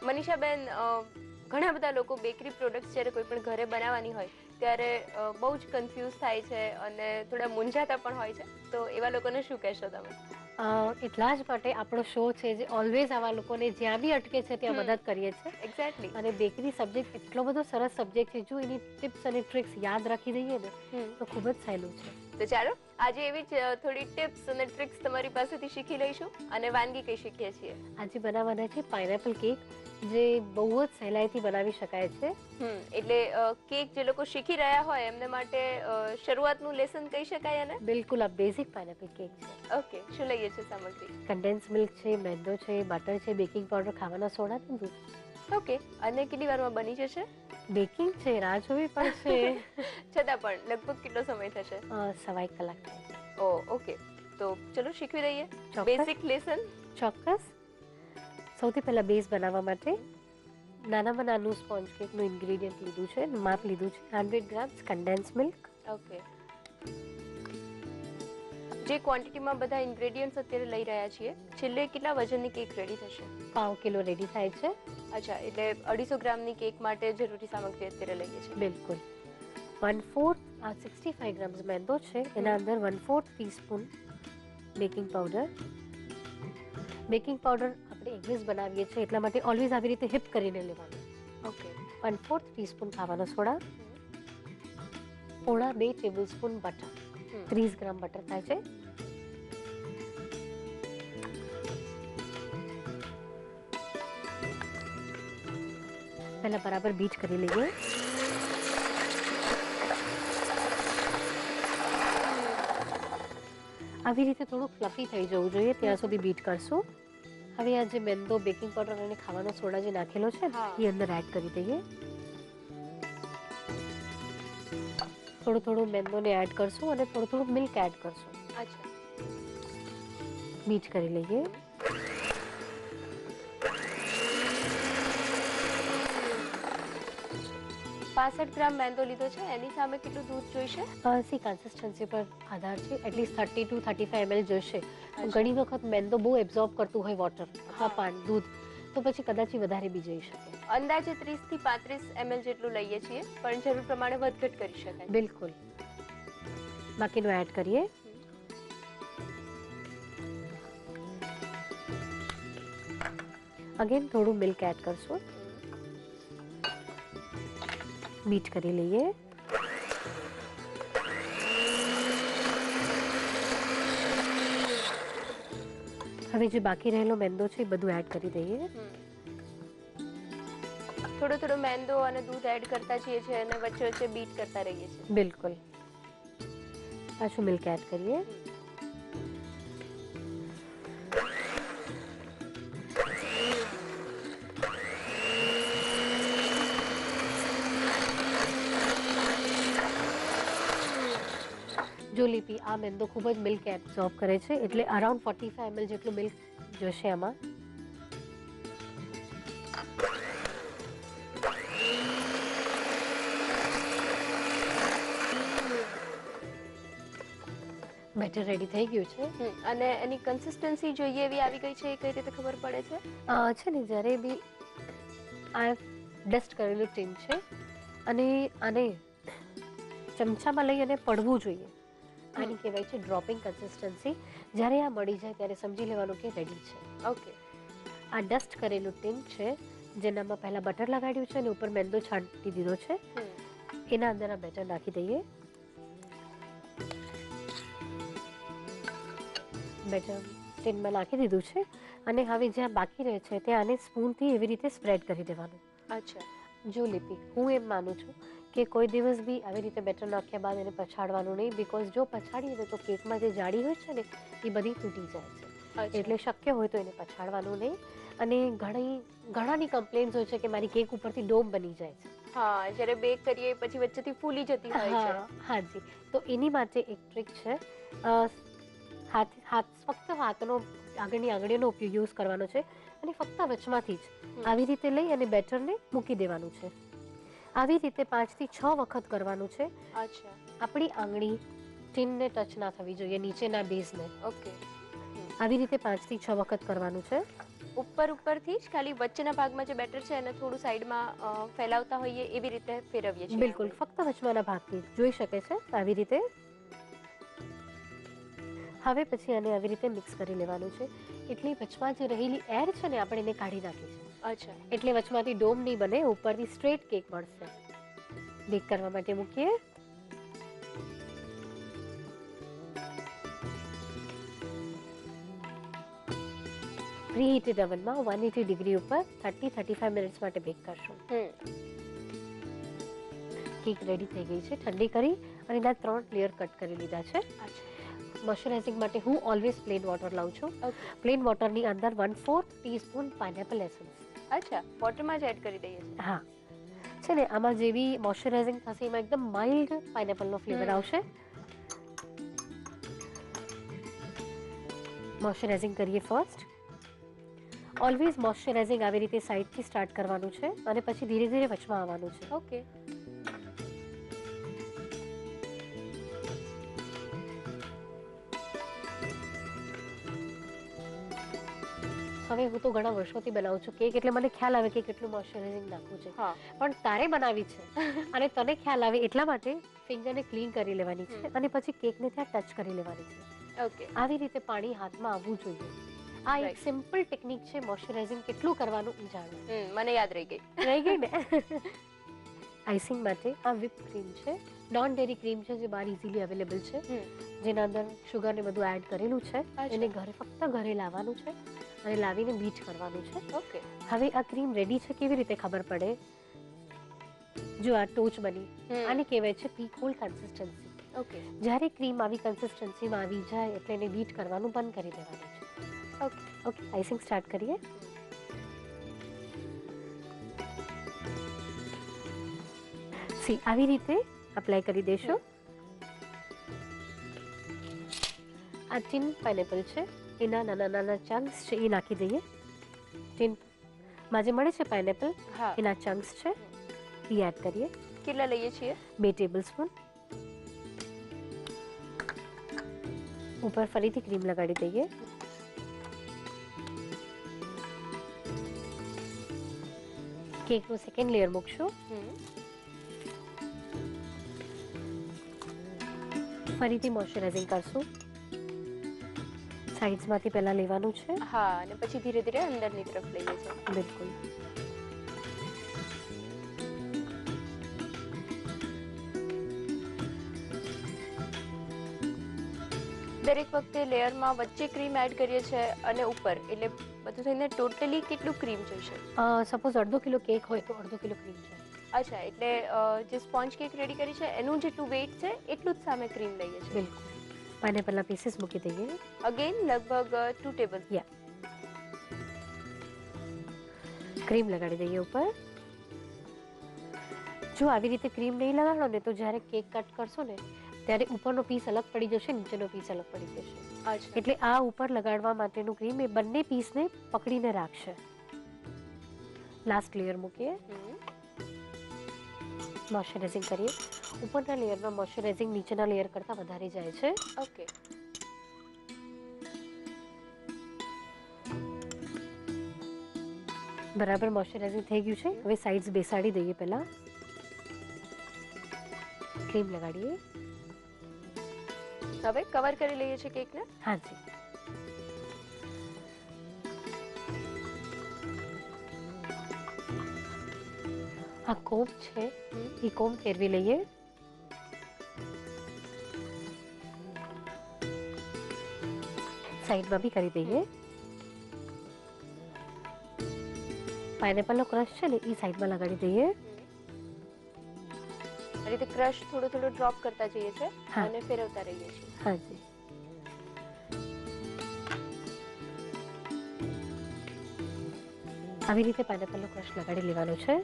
મનીષાબેન, ઘણા બધા લોકો બેકરી પ્રોડક્ટ્સ જ્યારે કોઈ પણ ઘરે બનાવવાની હોય ત્યારે બહુ જ કન્ફ્યુઝ થાય છે અને થોડા મૂંઝાતા પણ હોય છે, તો એવા લોકોને શું કહેશો તમે? એટલા જ માટે આપણો શો છે જે ઓલવેઝ આવા લોકોને જ્યાં બી અટકે છે ત્યાં મદદ કરીએ છીએ. એક્ઝેક્ટલી. અને બેકરી સબ્જેક્ટ એટલો બધો સરસ સબ્જેક્ટ છે, જો એની ટિપ્સ અને ટ્રિક્સ યાદ રાખી દઈએ ને તો ખૂબ જ સહેલું છે. તો ચાલો આજે એવી જ થોડી ટિપ્સ અને ટ્રિક્સ તમારી પાસેથી શીખી લઈશું. અને વાનગી કઈ શીખીએ છીએ? આજે બનાવવાના છે પાઇનેપલ કેક, જે બહુ જ સહેલાઈથી બનાવી શકાય છે. એટલે કેક જે લોકો શીખી રહ્યા હોય એમને માટે શરૂઆતનું લેસન કહી શકાય એને? બિલકુલ, આ બેઝિક પાઇનેપલ કેક છે. ઓકે, શું લઈએ છીએ સામગ્રી? કન્ડેન્સ મિલ્ક છે, મેંદો છે, બટર છે, બેકિંગ પાવડર, ખાવાના સોડા ને દૂધ. ઓકે, અને કેટલી વારમાં બની જશે? બેકિંગ છે, રાહ જોવી પડશે. છતાં પણ લગભગ કેટલો સમય થશે? 1.25 કલાક થાય છે. ઓકે, તો ચલો શીખવી દઈએ બેઝિક લેસન. ચોક્કસ. સૌથી પહેલા બેઝ બનાવવા માટે નાનામાં નાનું સ્પોન્જ કેકનું ઇન્ગ્રેડિયન્ટ લીધું છે, માપ લીધું છે 100 ગ્રામ્સ કન્ડેન્સ મિલ્ક. ઓકે. જે ક્વોન્ટિટીમાં બધા ઇન્ગ્રેડિયન્ટ્સ અત્યારે લઈ રહ્યા છીએ, છેલ્લે કેટલા વજનની કેક રેડી થશે? 1/2 કિલો રેડી થાય છે. અચ્છા, એટલે 250 ગ્રામની કેક માટે જરૂરી સામગ્રી અત્યારે લઈએ છીએ. બિલકુલ. 1/4 65 ગ્રામ્સ મેંદો છે, એના અંદર 1/4 teaspoon baking powder. Baking powder આપણે એકવીસ બનાવીએ છીએ એટલા માટે ઓલવેઝ આવી રીતે હિપ કરીને લેવાનું. ઓકે. 1/4 ટીસ્પૂન ખાવાનો સોડા, પોણા 2 ટેબલ સ્પૂન બટર, 30 ગ્રામ બટર થાય છે. પહેલા બરાબર બીટ કરી લઈએ. આવી રીતે થોડું ફ્લફી થઈ જવું જોઈએ ત્યાં સુધી બીટ કરશું. હવે આ જે મેંદો, બેકિંગ પાવડર અને ખાવાનો સોડા જે નાખેલો છે એ અંદર એડ કરી દઈએ. થોડું થોડું મેંદોને એડ કરશું અને થોડું થોડું મિલ્ક એડ કરશું. અચ્છા. બીટ કરી લઈએ. 65 ગ્રામ મેંદો લીધો છે, એની સામે કેટલું દૂધ જોઈશે? સી કન્સિસ્ટન્સી પર આધાર છે. એટલીસ્ટ 30 to 35 ml જોઈશે. ઘણી વખત મેંદો બહુ એબ્ઝોર્બ કરતું હોય વોટર અથવા પાણી, દૂધ, તો પછી કદાચ વધારે બી જઈ શકે. અંદાજે 30 થી 35 ml જેટલું લઈએ છીએ, પણ જરૂર પ્રમાણે વધઘટ કરી શકાય. બિલકુલ. બાકીનું એડ કરીએ. અગેન થોડું મિલ્ક એડ કરશું. બીટ કરી લઈએ. હવે જે બાકી રહેલો મેંદો છે એ બધું એડ કરી દઈએ. થોડો થોડો મેંદો અને દૂધ એડ કરતા જઈએ છીએ અને વચ્ચે વચ્ચે બીટ કરતા રહીએ છીએ. બિલકુલ. પાછું મિલ્ક એડ કરીએ. જો લીપી, આ મેંદો ખૂબ જ મિલ્ક એબ્ઝોર્બ કરે છે એટલે અરાઉન્ડ 45 ml જેટલું મિલ્ક જોશે આમાં. બેટર રેડી થઈ ગયું છે. અને એની કન્સિસ્ટન્સી જોઈએ એવી આવી ગઈ છે, એ કઈ રીતે ખબર પડે છે? છે ને, જ્યારે બી આ ડસ્ટ કરેલું ટીન છે અને આને ચમચામાં લઈ અને પડવું જોઈએ. આની કહેવાય છે ડ્રોપિંગ કન્સિસ્ટન્સી. જ્યારે આ મળી જાય ત્યારે સમજી લેવાનું કે રેડી છે. ઓકે. આ ડસ્ટ કરેલું ટીન છે જેનામાં પહેલા બટર લગાડ્યું છે અને ઉપર મેંદો છાંટી દીધો છે. એના અંદર આ બેટર નાખી દઈએ. બેટર ટીનમાં નાખી દીધું છે અને હવે જ્યાં બાકી રહે છે ત્યાં આને સ્પૂનથી એવી રીતે સ્પ્રેડ કરી દેવાનું. અચ્છા. જો લીપી, હું એમ માનું છું કે કોઈ દિવસ બી આવી રીતે બેટર નાખ્યા બાદ એને પછાડવાનું નહીં, બિકોઝ જો પછાડીએ ને તો કેકમાં જે જાળી હોય છે ને એ બધી તૂટી જાય છે. એટલે શક્ય હોય તો એને પછાડવાનું નહીં. અને ઘણાની કમ્પ્લેન્ટ્સ હોય છે કે મારી કેક ઉપરથી ડોમ બની જાય છે. હા, જ્યારે બેક કરીએ પછી વચ્ચેથી ફૂલી જતી હોય છે. હાજી, તો એની માટે એક ટ્રીક છે. ફક્ત હાથનો આગળની આંગળીઓનો ઉપયોગ યુઝ કરવાનો છે અને ફક્ત વચમાંથી જ આવી રીતે લઈ અને બેટરને મૂકી દેવાનું છે. આવી રીતે 5 થી 6 વખત કરવાનું છે. અચ્છા. આપણી આંગળી ટીનને ટચ ના થવી જોઈએ, નીચેના બેઝને. ઓકે. આવી રીતે 5 થી 6 વખત કરવાનું છે. ઉપરથી જ ખાલી વચ્ચેના ભાગમાં જે બેટર છે એને થોડું સાઈડમાં ફેલાવતા હોઈએ એવી રીતે ફેરવીએ છીએ? બિલકુલ, ફક્ત વચમાના ભાગથી જોઈ શકે છે આવી રીતે. હવે પછી આને આવી રીતે મિક્સ કરી લેવાનું છે. એટલે વચમાં જે રહેલી એર છે ને આપણે એને કાઢી નાખી છે. અચ્છા. એટલે વચમાંથી ડોમ નહીં બને, ઉપરથી સ્ટ્રેટ કેક મળશે. બેક કરવા માટે મૂકીએ. પ્રીહીટેડ ઓવનમાં 180 ડિગ્રી ઉપર 30-35 મિનિટ્સ માટે બેક કરશું. કેક રેડી થઈ ગઈ છે. ઠંડી કરી અને એના 3 લેયર કટ કરી લીધા છે. મોઇશ્ચરાઇઝિંગ માટે હું ઓલવેઝ પ્લેન વોટર લાવું છું. પ્લેન વોટરની અંદર 1/4 ટીસ્પૂન પાઇનેપલ એસન્સ. અચ્છા, વોટરમાં જ એડ કરી દઈએ છીએ? હા, છે ને આમાં જેવી મોઇશ્ચરાઇઝિંગ થશે એમાં એકદમ માઇલ્ડ પાઇનેપલનો ફ્લેવર આવશે. મોઇશ્ચરાઇઝિંગ કરીએ ફર્સ્ટ. ઓલવેઝ મોઇશ્ચરાઇઝિંગ આવી રીતે સાઈડથી સ્ટાર્ટ કરવાનું છે અને પછી ધીરે ધીરે વચમાં આવવાનું છે. ઓકે. હવે હું તો ઘણા વર્ષોથી બનાવું છું કેક, એટલે મને ખ્યાલ આવે કે કેટલું મોઇશ્ચરાઇઝિંગ નાખવું છે. પણ તારે બનાવી છે અને તને ખ્યાલ આવે એટલા માટે ફિંગરને ક્લીન કરી લેવાની છે અને પછી કેકને ત્યાં ટચ કરી લેવાની છે. ઓકે. આવી રીતે પાણી હાથમાં આવવું જોઈએ. આ એક સિમ્પલ ટેકનિક છે મોઇશ્ચરાઇઝિંગ કેટલું કરવાનું એ જાણવું. મને યાદ રહી ગઈ ને. આઈસિંગ માટે આ વ્હિપ ક્રીમ છે, નોન ડેરી ક્રીમ છે જે બહાર ઇઝીલી અવેલેબલ છે, જેના અંદર શુગર ને બધું એડ કરેલું છે. એને ફક્ત ઘરે લાવવાનું છે અને લાવીને બીટ કરવાનું છે. ઓકે. હવે આ ક્રીમ રેડી છે કેવી રીતે ખબર પડે? જો આ ટોચ બની, આને કહેવાય છે પીક હોલ કન્સિસ્ટન્સી. ઓકે. જ્યારે ક્રીમ આવી કન્સિસ્ટન્સીમાં આવી જાય એટલે એને બીટ કરવાનું બંધ કરી દેવાનું છે. ઓકે. ઓકે, આઈસિંગ સ્ટાર્ટ કરીએ. સી આવી રીતે અપ્લાય કરી દેશો. આ ટીન પાઇનેપલ છે, એના નાના નાના ચંક્સ છે એ નાખી દઈએ. ટીનમાં જે મળે છે પાઇનેપલ, એના ચંક્સ છે એ એડ કરીએ. કેટલા લઈએ છીએ? 2 ટેબલસ્પૂન. ઉપર ફરીથી ક્રીમ લગાડી દઈએ. કેકનું સેકન્ડ લેયર મૂકશું. ફરીથી મોઇશ્ચરાઇઝિંગ કરશું. સાઇડ્સમાંથી પહેલા લેવાનું છે. હા, અને પછી ધીરે ધીરે અંદરની તરફ લઈએ છીએ. બિલકુલ. દરેક વખતે લેયરમાં વચ્ચે ક્રીમ એડ કરીએ છીએ અને ઉપર, એટલે બધું થઈને ટોટલી કેટલું ક્રીમ જોઈશે? સપોઝ અડધો કિલો કેક હોય તો અડધો કિલો ક્રીમ છે. અચ્છા, એટલે જે સ્પોન્જ કેક રેડી કરી છે એનું જેટલું વેઇટ છે એટલું જ સામે ક્રીમ લઈએ છીએ. બિલકુલ. પાઇનેપલના પીસીસ મૂકી દઈએ. અગેન લગભગ 2 ટેબલ. ક્રીમ લગાડી દઈએ ઉપર. જો આવી રીતે ક્રીમ નહીં લગાડો ને તો જ્યારે કેક કટ કરશો ને ત્યારે ઉપરનો પીસ અલગ પડી જશે, નીચેનો પીસ અલગ પડી જશે. એટલે આ ઉપર લગાડવા માટેનું ક્રીમ એ બંને પીસને પકડીને રાખશે. લાસ્ટ લેયર મૂકીએ. મોઇશ્ચરાઇઝિંગ કરીએ. ઉપરના લેયરમાં મોઇશ્ચરાઇઝિંગ નીચેના લેયર કરતાં વધારે જાય છે. ઓકે. બરાબર મોઇશ્ચરાઇઝિંગ થઈ ગયું છે. હવે સાઇડ્સ બેસાડી દઈએ. પહેલા ક્રીમ લગાડીએ. હવે કવર કરી લઈએ છીએ કેકને. હા જી. આ કોમ છે એ કોમ ફેરવી લઈએ. સાઈડમાં બી કરી દઈએ. પાઇનેપલનો ક્રશ છે ને એ સાઈડમાં લગાડી દઈએ. આ રીતે ક્રશ થોડો થોડો ડ્રોપ કરતા જઈએ છીએ અને ફેરવતા રહીએ છીએ. હા જી. આવી રીતે પાઇનેપલનો ક્રશ લગાડી લેવાનો છે.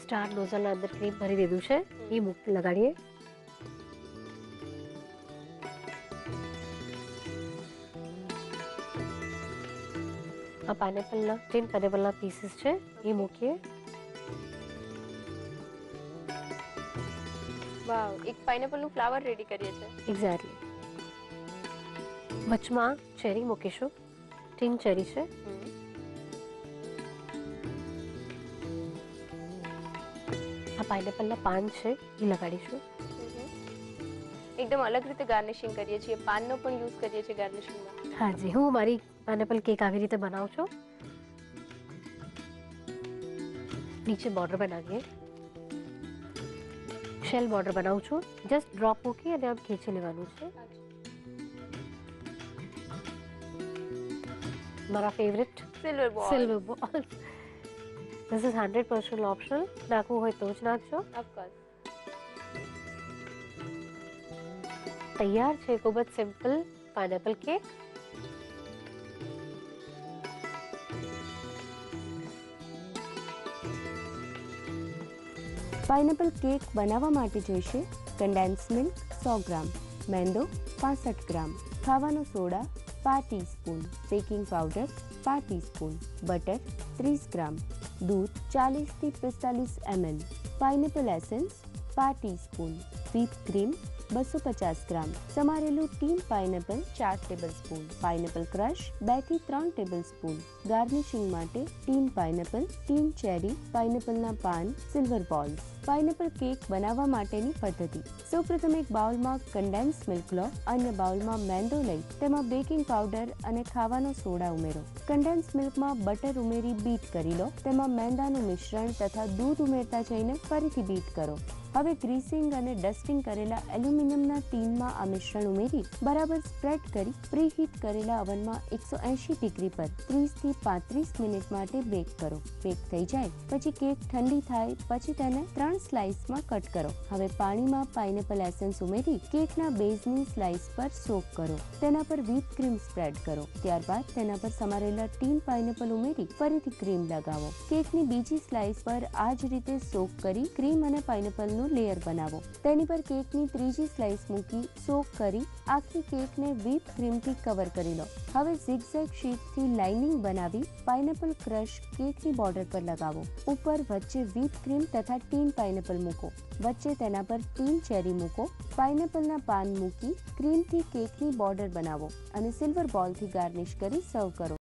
સ્ટાર નોઝલના અંદર ક્રીમ ભરી દીધું છે એ લગાડીએ. આ પાઇનેપલના 10 પાઇનેપલના પીસીસ છે એ મૂકીએ. વાવ, એક પાઇનેપલનું ફ્લાવર રેડી કરીએ છીએ. એક્ઝેક્ટલી. વચમાં ચેરી મૂકીશું. 3 ચેરી છે. આ પાઇનેપલના પાન છે એ લગાડીશું. એકદમ અલગ રીતે ગાર્નિશિંગ કરીએ છીએ, પાનનો પણ યુઝ કરીએ છીએ ગાર્નિશિંગમાં. હા જી, હું મારી પાઇનેપલ કેક આવી રીતે બનાવું છું. નીચે બોર્ડર બનાવીએ, શેલ બોર્ડર બનાવું છું. જસ્ટ ડ્રોપ મૂકી અને આમ ખેંચી લેવાનું છે. મારા ફેવરેટ સિલ્વર બોલ. સિલ્વર બોલ. This is 100% optional. નાખવું હોય તો જ નાખજો. ઓફકોર્સ. તૈયાર છે ખૂબ જ simple pineapple cake. Pineapple cake બનાવવા માટે જોઈશે કન્ડેન્સ મિલ્ક 100 ગ્રામ, મેંદો 65 ગ્રામ, ખાવાનો soda 5 teaspoon, baking powder 5 teaspoon, butter 30 ગ્રામ, દૂધ 40 થી 45 ml, pineapple essence 5 teaspoon, whip cream 250 ગ્રામ, સમારેલું tin pineapple 4 tablespoon, pineapple crush 2 થી 3 ટેબલસ્પૂન, ગાર્નિશિંગ માટે ટીન પાઇનેપલ, ટીન ચેરી, પાઇનેપલના પાન, સિલ્વર બોલ્સ. પાઇનેપલ કેક બનાવવા માટેની પદ્ધતિ. સૌપ્રથમ એક બાઉલમાં કન્ડેન્સ મિલ્ક લો. અન્ય બાઉલમાં મેંદો લઈ તેમાં બેકિંગ પાવડર અને ખાવાનો સોડા ઉમેરો. કન્ડેન્સ મિલ્કમાં બટર ઉમેરી બીટ કરી લો. તેમાં મેંદાનું મિશ્રણ તથા દૂધ ઉમેરતા જઈને ફરીથી બીટ કરો. હવે ગ્રીસિંગ અને ડસ્ટિંગ કરેલા એલ્યુમિનિયમના ટીનમાં આ મિશ્રણ ઉમેરી બરાબર સ્પ્રેડ કરી પ્રીહીટ કરેલા અવનમાં 180 ડિગ્રી પર 30 થી 35 મિનિટ માટે બેક કરો. બેક થઈ જાય પછી કેક ઠંડી થાય પછી તેને 3 સ્લાઇસમાં કટ કરો. હવે પાણીમાં પાઇનેપલ એસેન્સ ઉમેરી કેકના બેઝની સ્લાઇસ પર સોક કરો. તેના પર વ્હીપ ક્રીમ સ્પ્રેડ કરો. ત્યારબાદ તેના પર સમારેલા ટીન પાઇનેપલ ઉમેરી ફરીથી ક્રીમ લગાવો. કેકની બીજી સ્લાઇસ પર આ જ રીતે સોક કરી ક્રીમ અને પાઇનેપલનું લેયર બનાવો. તેની પર કેકની ત્રીજી સ્લાઇસ મૂકી સોક કરી આખી કેકને વ્હીપ ક્રીમથી કવર કરી લો. હવે ઝિગઝેગ શીટથી લાઇનિંગ બનાવી પાઇનેપલ ક્રશ કેકની બોર્ડર પર લગાવો. ઉપર વચ્ચે વ્હીપ ક્રીમ તથા ટીન પાઇનેપલ મૂકો. વચ્ચે તેના પર ટીન ચેરી મૂકો. પાઇનેપલના પાન મૂકી ક્રીમથી કેકની બોર્ડર બનાવો અને સિલ્વર બોલથી ગાર્નિશ કરી સર્વ કરો.